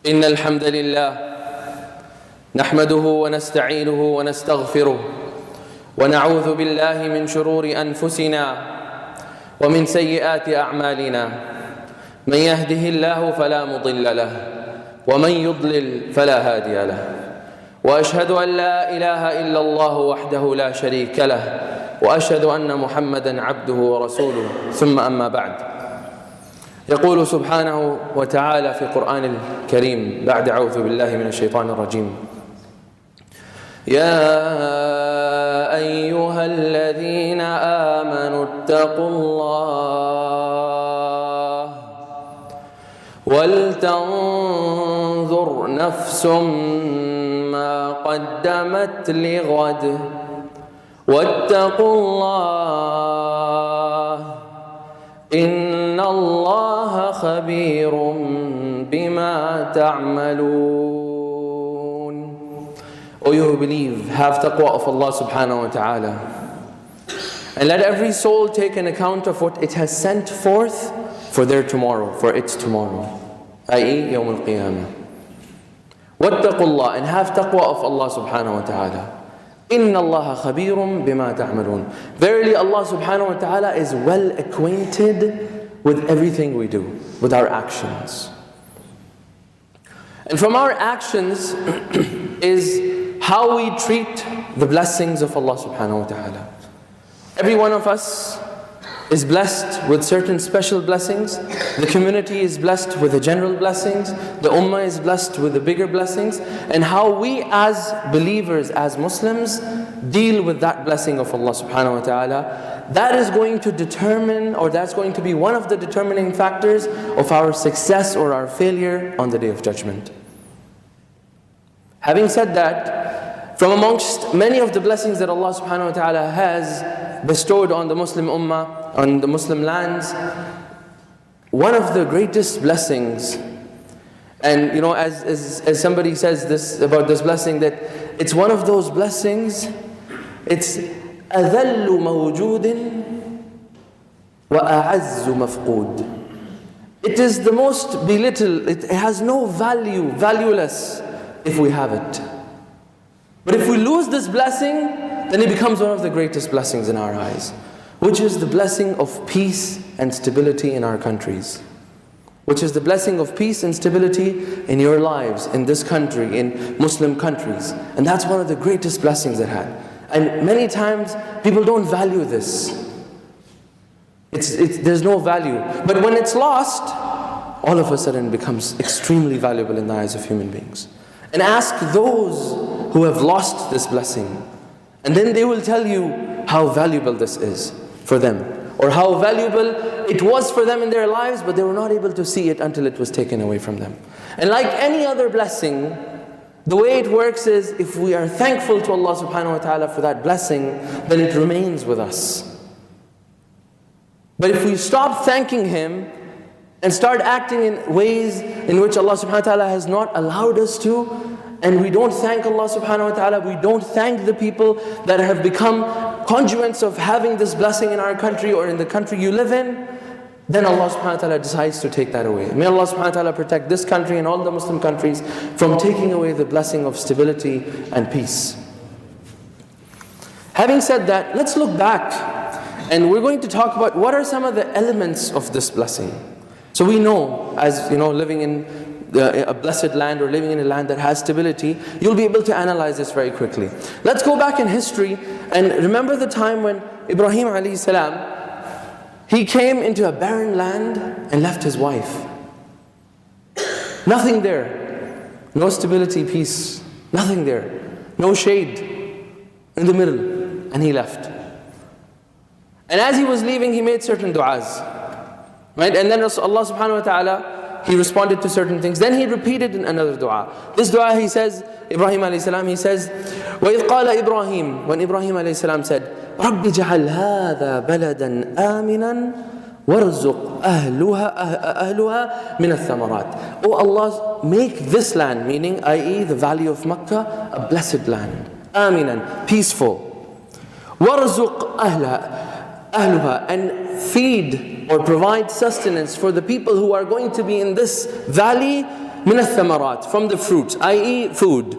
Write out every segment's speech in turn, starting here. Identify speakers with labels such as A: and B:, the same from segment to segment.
A: إن الحمد لله نحمده ونستعينه ونستغفره ونعوذ بالله من شرور أنفسنا ومن سيئات أعمالنا من يهده الله فلا مضل له ومن يضلل فلا هادي له وأشهد أن لا إله إلا الله وحده لا شريك له وأشهد أن محمدًا عبده ورسوله ثم أما بعد يقول سبحانه وتعالى في القرآن الكريم بعد أعوذ بالله من الشيطان الرجيم يا أيها الذين آمنوا اتقوا الله ولتنظر نفس ما قدمت لغد واتقوا الله إن الله خبير بما تعملون. O you who believe, have taqwa of Allah subhanahu wa ta'ala, and let every soul take an account of what it has sent forth for their tomorrow, for its tomorrow, i.e. Yawm al-Qiyamah. واتقوا الله, and have taqwa of Allah subhanahu wa ta'ala. إِنَّ اللَّهَ خَبِيرٌ بِمَا تَعْمَلُونَ. Verily Allah subhanahu wa ta'ala is well acquainted with everything we do, with our actions. And from our actions is how we treat the blessings of Allah subhanahu wa ta'ala. Every one of us is blessed with certain special blessings. The community is blessed with the general blessings. The ummah is blessed with the bigger blessings. And how we as believers, as Muslims, deal with that blessing of Allah subhanahu wa ta'ala, that is going to determine, or that's going to be one of the determining factors of our success or our failure on the Day of Judgment. Having said that, from amongst many of the blessings that Allah subhanahu wa ta'ala has bestowed on the Muslim ummah, on the Muslim lands, one of the greatest blessings, and you know, as somebody says this about this blessing, that it's one of those blessings, it's أَذَلُّ مَوْجُودٍ وَأَعَزُّ مَفْقُودٍ. It is the most belittled, it has no value, valueless if we have it. But if we lose this blessing, then it becomes one of the greatest blessings in our eyes, which is the blessing of peace and stability in our countries, which is the blessing of peace and stability in your lives, in this country, in Muslim countries. And that's one of the greatest blessings it had. And many times people don't value this. There's no value. But when it's lost, all of a sudden it becomes extremely valuable in the eyes of human beings. And ask those who have lost this blessing, and then they will tell you how valuable this is for them, or how valuable it was for them in their lives, but they were not able to see it until it was taken away from them. And like any other blessing, the way it works is, if we are thankful to Allah subhanahu wa ta'ala for that blessing, then it remains with us. But if we stop thanking Him and start acting in ways in which Allah subhanahu wa ta'ala has not allowed us to, and we don't thank Allah subhanahu wa ta'ala, we don't thank the people that have become conduits of having this blessing in our country or in the country you live in, then Allah subhanahu wa ta'ala decides to take that away. May Allah subhanahu wa ta'ala protect this country and all the Muslim countries from taking away the blessing of stability and peace. Having said that, let's look back, and we're going to talk about what are some of the elements of this blessing. So we know, as you know, living in a blessed land or living in a land that has stability, you'll be able to analyze this very quickly. Let's go back in history and remember the time when Ibrahim alayhi salam, he came into a barren land and left his wife. Nothing there. No stability, peace. Nothing there. No shade in the middle. And he left. And as he was leaving, he made certain du'as. Right? And then Allah subhanahu wa ta'ala, He responded to certain things. Then he repeated in another dua. This dua he says, Ibrahim alayhi salam, he says, وَإِذْ قَالَ إِبْرَاهِيم, when Ibrahim alayhi salam said, رَبِّ جَعَلْ هَذَا بَلَدًا آمِنًا وَارْزُقْ أَهْلُهَا مِنَ الثَّمَرَاتِ. Oh Allah, make this land, meaning i.e. the valley of Makkah, a blessed land. آمِنًا, peaceful. وَارْزُقْ أَهْلُهَا, and feed or provide sustenance for the people who are going to be in this valley من الثمرات, from the fruits, i.e. food.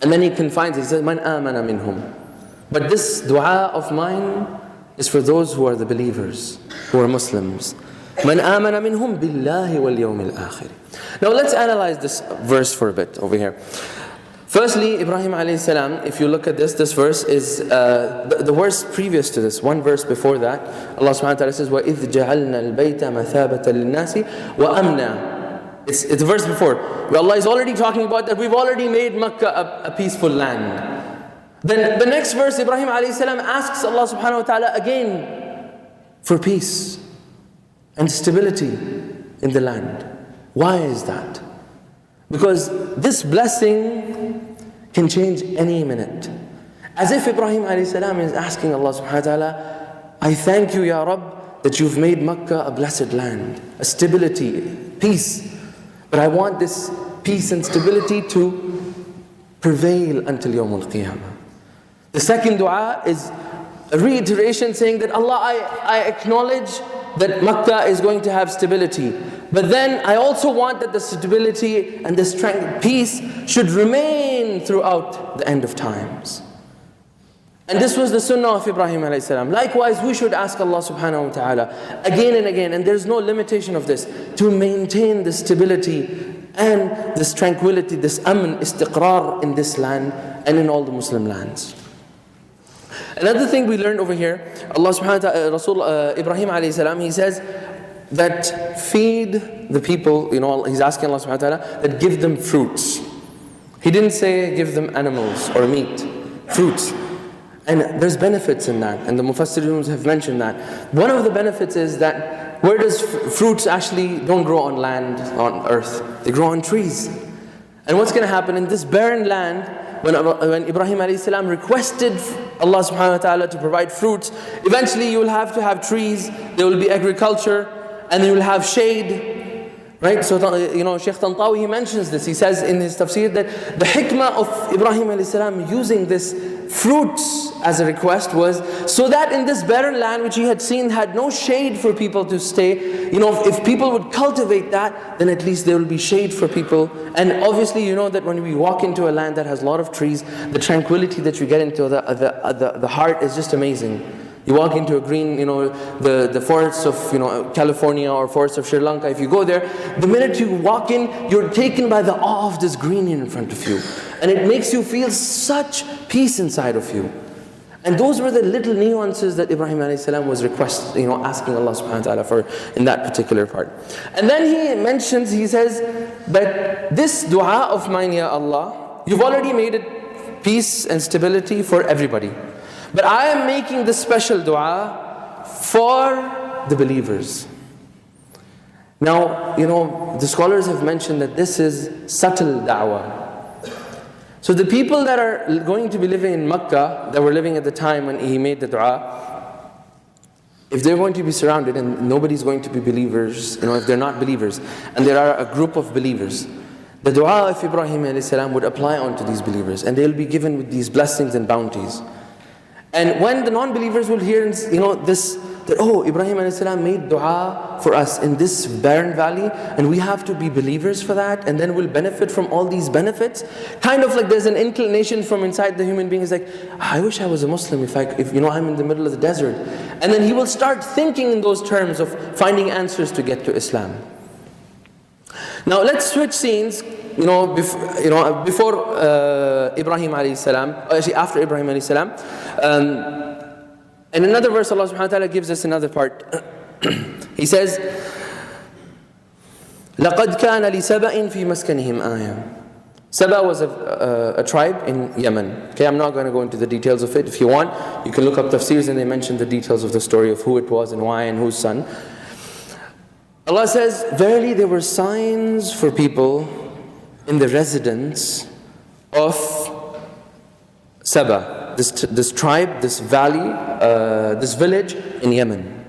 A: And then he confines, he says, من آمن منهم. But this dua of mine is for those who are the believers, who are Muslims. من آمن منهم بالله واليوم الآخر. Now let's analyze this verse for a bit over here. Firstly, Ibrahim alayhi salam, if you look at this verse is the verse previous to this, one verse before that. Allah subhanahu wa ta'ala says, وَإِذْ جَعَلْنَا الْبَيْتَ مَثَابَةً لِلنَّاسِ وَأَمْنًا. It's the verse before, where Allah is already talking about that we've already made Makkah a peaceful land. Then the next verse, Ibrahim alayhi salam asks Allah subhanahu wa ta'ala again for peace and stability in the land. Why is that? Because this blessing can change any minute. As if Ibrahim alayhi salam is asking Allah subhanahu wa ta'ala, I thank you, Ya Rabb, that you've made Makkah a blessed land, a stability, peace. But I want this peace and stability to prevail until Yawm al-Qiyamah. The second dua is a reiteration saying that Allah, I acknowledge that Makkah is going to have stability. But then I also want that the stability and the strength, peace should remain throughout the end of times. And this was the sunnah of Ibrahim alayhi salam. Likewise, we should ask Allah subhanahu wa ta'ala again and again, and there's no limitation of this, to maintain the stability and this tranquility, this amn, istiqrar in this land and in all the Muslim lands. Another thing we learned over here, Allah subhanahu wa ta'ala, Rasul Ibrahim alayhi salam, he says that feed the people, he's asking Allah subhanahu wa ta'ala that give them fruits. He didn't say give them animals or meat, fruits. And there's benefits in that, and the Mufassirun have mentioned that. One of the benefits is that where does fruits actually don't grow on land, on earth, they grow on trees. And what's going to happen in this barren land, when Ibrahim alayhi salam requested Allah subhanahu wa ta'ala to provide fruits, eventually you will have to have trees, there will be agriculture, and you will have shade. Right? So, Shaykh Tantawi, he mentions this. He says in his tafsir that the hikmah of Ibrahim alayhi salam using this fruits as a request was so that in this barren land which he had seen had no shade for people to stay, if people would cultivate that, then at least there will be shade for people. And obviously you know that when we walk into a land that has a lot of trees, the tranquility that you get into the heart is just amazing. You walk into a green, the forests of, California or forests of Sri Lanka. If you go there, the minute you walk in, you're taken by the awe of this greenery in front of you. And it makes you feel such peace inside of you. And those were the little nuances that Ibrahim alayhi salam was asking Allah subhanahu wa ta'ala for in that particular part. And then he says that this dua of mine, Ya Allah, you've already made it peace and stability for everybody. But I am making this special dua for the believers. Now, the scholars have mentioned that this is subtle da'wah. So the people that are going to be living in Makkah, that were living at the time when he made the dua, if they're going to be surrounded and nobody's going to be believers, if they're not believers, and there are a group of believers, the dua of Ibrahim alayhi salam would apply onto these believers, and they'll be given with these blessings and bounties. And when the non-believers will hear, that Ibrahim alayhi salam made dua for us in this barren valley, and we have to be believers for that, and then we'll benefit from all these benefits. Kind of like there's an inclination from inside the human being is like, I wish I was a Muslim if I'm in the middle of the desert. And then he will start thinking in those terms of finding answers to get to Islam. Now let's switch scenes. Before Ibrahim alayhi salam, actually after Ibrahim alayhi salam, in another verse Allah subhanahu wa ta'ala gives us another part. He says, لَقَدْ كَانَ لِسَبَإٍ فِي مَسْكَنِهِمْ آيَةٌ. Saba was a tribe in Yemen. Okay, I'm not going to go into the details of it. If you want, you can look up tafsirs and they mention the details of the story of who it was and why and whose son. Allah says, verily there were signs for people in the residence of Saba, this tribe, this valley, this village in Yemen.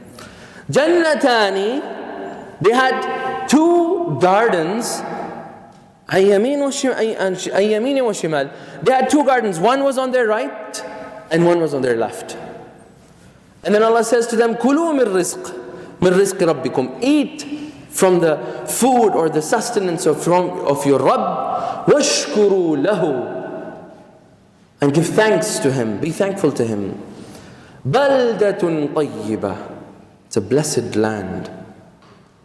A: Jannatani, they had two gardens. Ayyamin wa shimal. They had two gardens. One was on their right and one was on their left. And then Allah says to them, Kulu min rizq rabbikum. Eat from the food or the sustenance of your Rabb. وَاشْكُرُوا لَهُ, and give thanks to Him, be thankful to Him. بَلْدَةٌ طَيِّبَةٌ, it's a blessed land,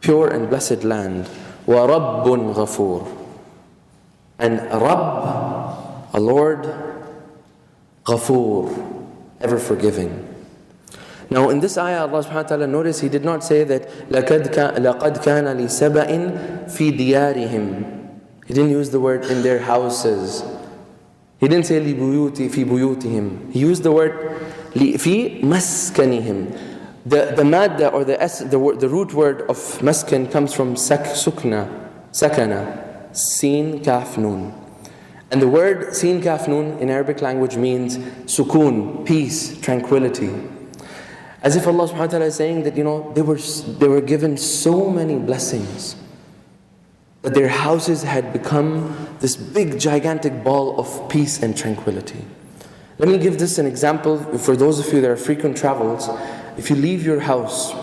A: pure and blessed land. وَرَبٌّ غَفُورٌ, and Rabb, a Lord, Ghafoor, ever forgiving. Now in this ayah, Allah subhanahu wa ta'ala, notice He did not say that لَقَدْ كَانَ لِسَبَإٍ فِي دِيَارِهِمْ. He didn't use the word in their houses. He didn't say لِبُيُوتِ فِي بُيُوتِهِمْ. He used the word فِي مَسْكَنِهِمْ. The madda or the root word of maskan comes from sakana, sin kaf nun. And the word sin kaf nun in Arabic language means sukoon, peace, tranquility. As if Allah subhanahu wa ta'ala is saying that, they were given so many blessings that their houses had become this big gigantic ball of peace and tranquility. Let me give this an example for those of you that are frequent travelers. If you leave your house,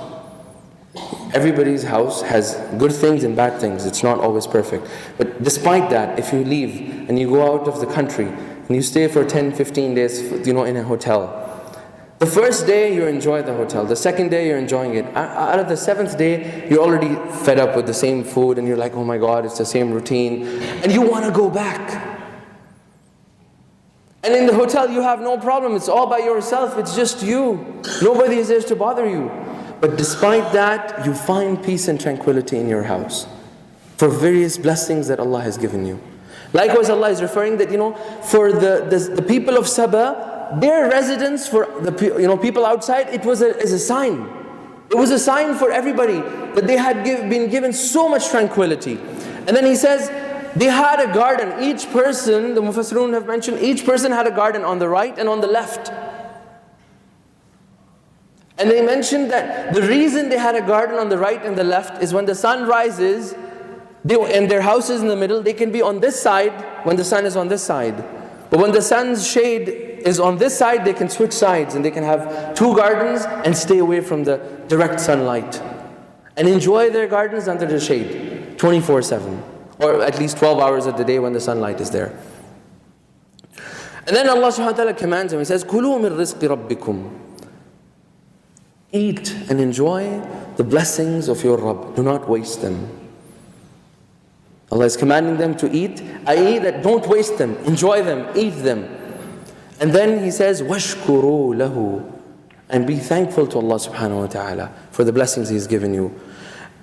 A: everybody's house has good things and bad things. It's not always perfect. But despite that, if you leave and you go out of the country and you stay for 10, 15 days, in a hotel, the first day you enjoy the hotel. The second day you're enjoying it. Out of the seventh day, you're already fed up with the same food and you're like, oh my God, it's the same routine. And you want to go back. And in the hotel you have no problem. It's all by yourself. It's just you. Nobody is there to bother you. But despite that, you find peace and tranquility in your house for various blessings that Allah has given you. Likewise, Allah is referring that, for the people of Saba, their residence for the people outside, it was a sign. It was a sign for everybody that they had been given so much tranquility. And then He says, they had a garden. Each person, the Mufassirun have mentioned, each person had a garden on the right and on the left. And they mentioned that the reason they had a garden on the right and the left is when the sun rises, and their house is in the middle, they can be on this side when the sun is on this side. But when the sun's shade is on this side, they can switch sides and they can have two gardens and stay away from the direct sunlight and enjoy their gardens under the shade 24/7, or at least 12 hours of the day when the sunlight is there. And then Allah subhanahu wa ta'ala commands him, He says, كُلُوا مِن رِزْقِ رَبِّكُمْ, eat and enjoy the blessings of your Rabb. Do not waste them. Allah is commanding them to eat, i.e. that don't waste them, enjoy them, eat them. And then He says, وَاشْكُرُوا لَهُ, and be thankful to Allah subhanahu wa ta'ala for the blessings He's given you.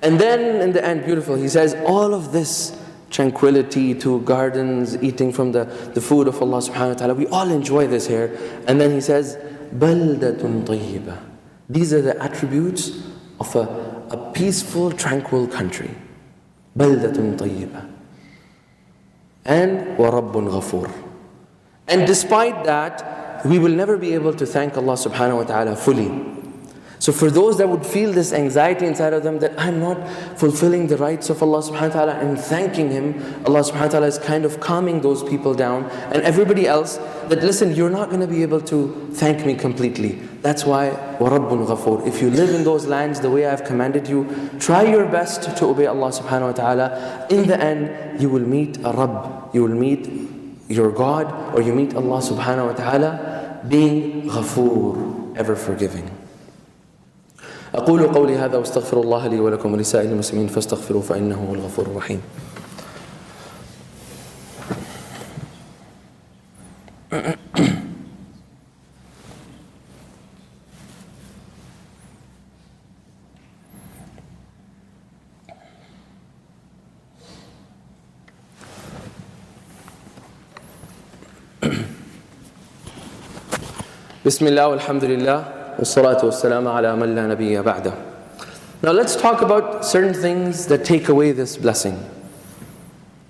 A: And then in the end, beautiful, He says, all of this tranquility, to gardens, eating from the food of Allah subhanahu wa ta'ala, we all enjoy this here. And then He says, بَلْدَةٌ طَيِّبَةٌ, these are the attributes of a peaceful, tranquil country. بَلْدَةٌ طَيِّبَةٌ. And وَرَبٌّ غَفُورٌ. And despite that, we will never be able to thank Allah subhanahu wa ta'ala fully. So for those that would feel this anxiety inside of them that I'm not fulfilling the rights of Allah subhanahu wa ta'ala and thanking Him, Allah subhanahu wa ta'ala is kind of calming those people down, and everybody else, that listen, you're not going to be able to thank me completely. That's why وَرَبٌّ غَفُورٌ. If you live in those lands the way I've commanded you, try your best to obey Allah subhanahu wa ta'ala. In the end, you will meet a Rabb, you will meet your God, or you meet Allah subhanahu wa ta'ala being Ghafoor, ever forgiving. أقول قولي هذا واستغفر الله لي ولكم ولسائر المسلمين فاستغفروه فإنه هو الغفور الرحيم. بسم الله والحمد لله والصلاة والسلام على من لا نبي بعده. Now let's talk about certain things that take away this blessing.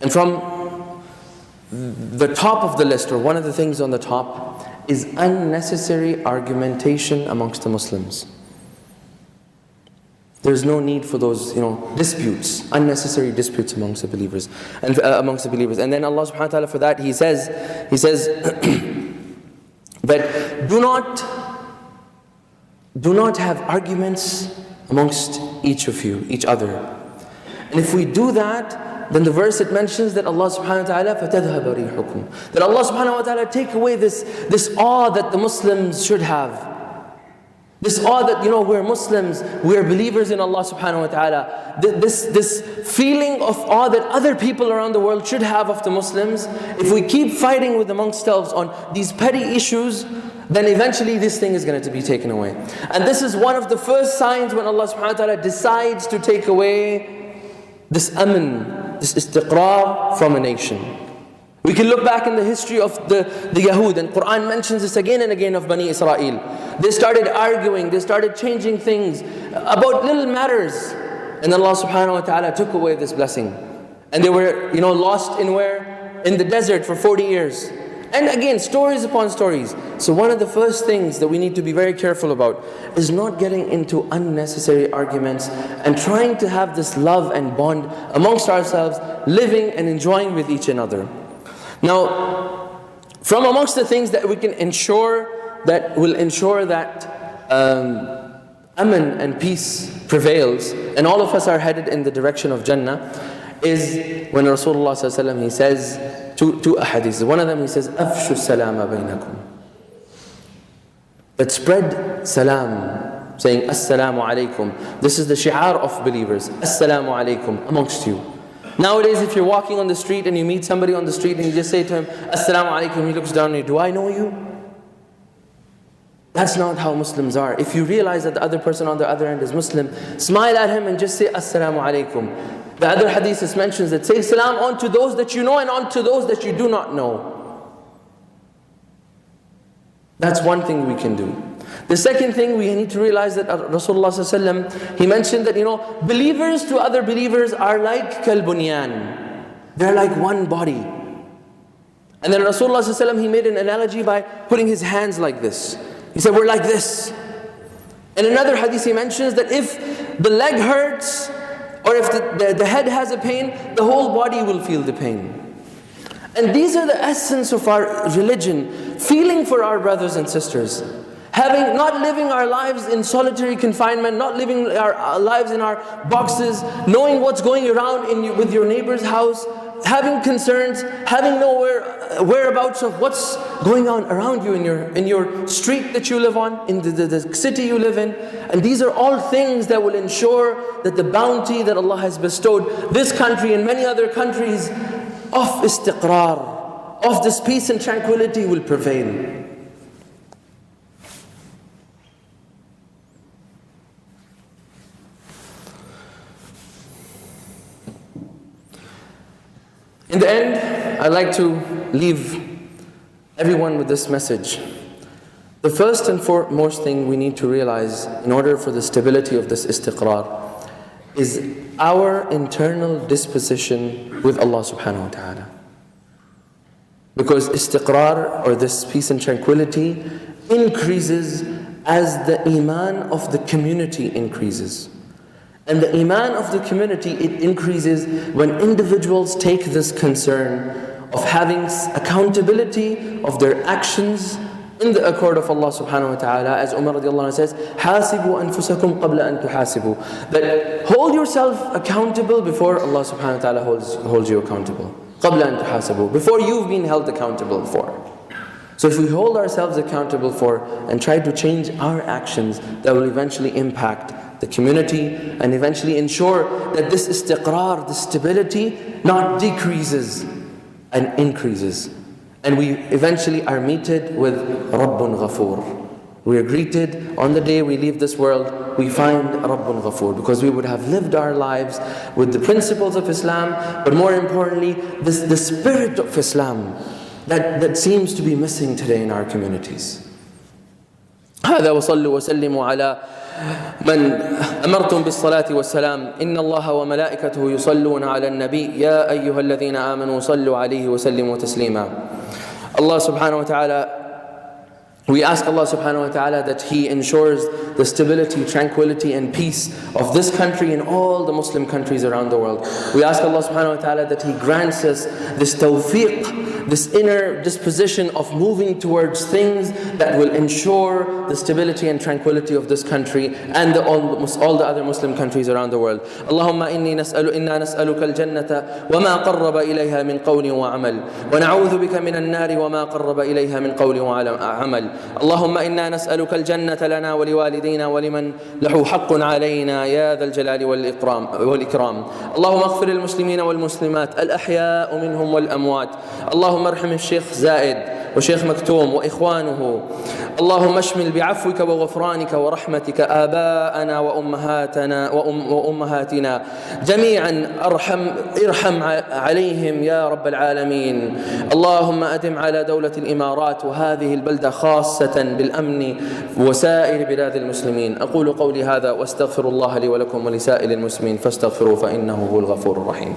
A: And from the top of the list, or one of the things on the top, is unnecessary argumentation amongst the Muslims. There's no need for those, disputes, unnecessary disputes amongst the believers. And then Allah subhanahu wa ta'ala, for that He says that do not have arguments amongst each other. And if we do that, then the verse it mentions that Allah subhanahu wa ta'ala فَتَذْهَبَ رِيحُكُمْ, that Allah subhanahu wa ta'ala take away this awe that the Muslims should have. This awe that, we're Muslims, we're believers in Allah subhanahu wa ta'ala. This feeling of awe that other people around the world should have of the Muslims. If we keep fighting with amongst ourselves on these petty issues, then eventually this thing is going to be taken away. And this is one of the first signs when Allah subhanahu wa ta'ala decides to take away this aman, this istiqrar from a nation. We can look back in the history of the Yahud, and Quran mentions this again and again of Bani Israel. They started arguing, they started changing things about little matters. And Allah subhanahu wa ta'ala took away this blessing. And they were, lost in where? In the desert for 40 years. And again, stories upon stories. So one of the first things that we need to be very careful about is not getting into unnecessary arguments and trying to have this love and bond amongst ourselves, living and enjoying with each another. Now, from amongst the things that we can ensure that aman and peace prevails, and all of us are headed in the direction of Jannah, is when Rasulullah sallallahu alaihi wasallam, he says two ahadith. One of them, he says, "Afshu salama bainakum." That spread salam, saying assalamu alaikum. This is the shi'ar of believers, assalamu alaikum, amongst you. Nowadays, if you're walking on the street and you meet somebody on the street and you just say to him, Assalamu alaikum, he looks down on you, do I know you? That's not how Muslims are. If you realize that the other person on the other end is Muslim, smile at him and just say Assalamu alaikum. The other hadith mentions that say salam on to those that you know and on to those that you do not know. That's one thing we can do. The second thing we need to realize that Rasulullah sallallahu alaihi wasallam, he mentioned that believers to other believers are like kalbunyan. They're like one body. And then Rasulullah sallallahu alaihi wasallam, he made an analogy by putting his hands like this. He said, we're like this. In another hadith he mentions that if the leg hurts or if the head has a pain, the whole body will feel the pain. And these are the essence of our religion, feeling for our brothers and sisters. Not living our lives in solitary confinement, not living our lives in our boxes, knowing what's going around with your neighbor's house, having concerns, having no whereabouts of what's going on around you in your street that you live on, in the city you live in. And these are all things that will ensure that the bounty that Allah has bestowed this country and many other countries of istiqrar, of this peace and tranquility will prevail. In the end, I'd like to leave everyone with this message. The first and foremost thing we need to realize in order for the stability of this istiqrar is our internal disposition with Allah subhanahu wa ta'ala. Because istiqrar, or this peace and tranquility, increases as the iman of the community increases. And the iman of the community, it increases when individuals take this concern of having accountability of their actions in the accord of Allah subhanahu wa ta'ala. As Umar radiallahu anhu says, حَاسِبُوا أَنفُسَكُمْ قَبْلَ أَن تُحَاسِبُوا. That hold yourself accountable before Allah subhanahu wa ta'ala holds you accountable. قَبْلَ أَن تُحَاسِبُوا. Before you've been held accountable for. So if we hold ourselves accountable for and try to change our actions, that will eventually impact the community and eventually ensure that this istiqrar, this stability, not decreases and increases. And we eventually are meted with Rabbun Ghafoor. We are greeted on the day we leave this world, we find Rabbun Ghafoor, because we would have lived our lives with the principles of Islam, but more importantly, the spirit of Islam that seems to be missing today in our communities. هذا وصلوا وسلموا على من أمرتم بالصلاة والسلام إن الله وملائكته يصلون على النبي يا أيها الذين آمنوا صلوا عليه وسلموا تسليما. Allah subhanahu wa ta'ala, we ask Allah subhanahu wa ta'ala that He ensures the stability, tranquility and peace of this country and all the Muslim countries around the world. We ask Allah subhanahu wa ta'ala that He grants us this tawfiq, this inner disposition of moving towards things that will ensure the stability and tranquility of this country and all the other Muslim countries around the world. Allahumma inna nas'aluka al-jannata wa ma qarraba ilayha min qawli wa amal, wa na'udhu bika min an-nari wa ma qarraba ilayha min qawli wa amal. Allahumma inna nas'aluka al-jannata lana wa liwalidina wa liman lahu haqqun alayna ya dhal jalali wal ikram. Allahumma اغفر المسلمين والمسلمات الأحياء منهم والأموات. اللهم ارحم الشيخ زائد وشيخ مكتوم وإخوانه. اللهم اشمل بعفوك وغفرانك ورحمتك آباءنا وأمهاتنا جميعا، ارحم عليهم يا رب العالمين. اللهم أدم على دولة الإمارات وهذه البلدة خاصة بالأمن وسائر بلاد المسلمين. أقول قولي هذا واستغفر الله لي ولكم ولسائر المسلمين فاستغفروه فإنه هو الغفور الرحيم.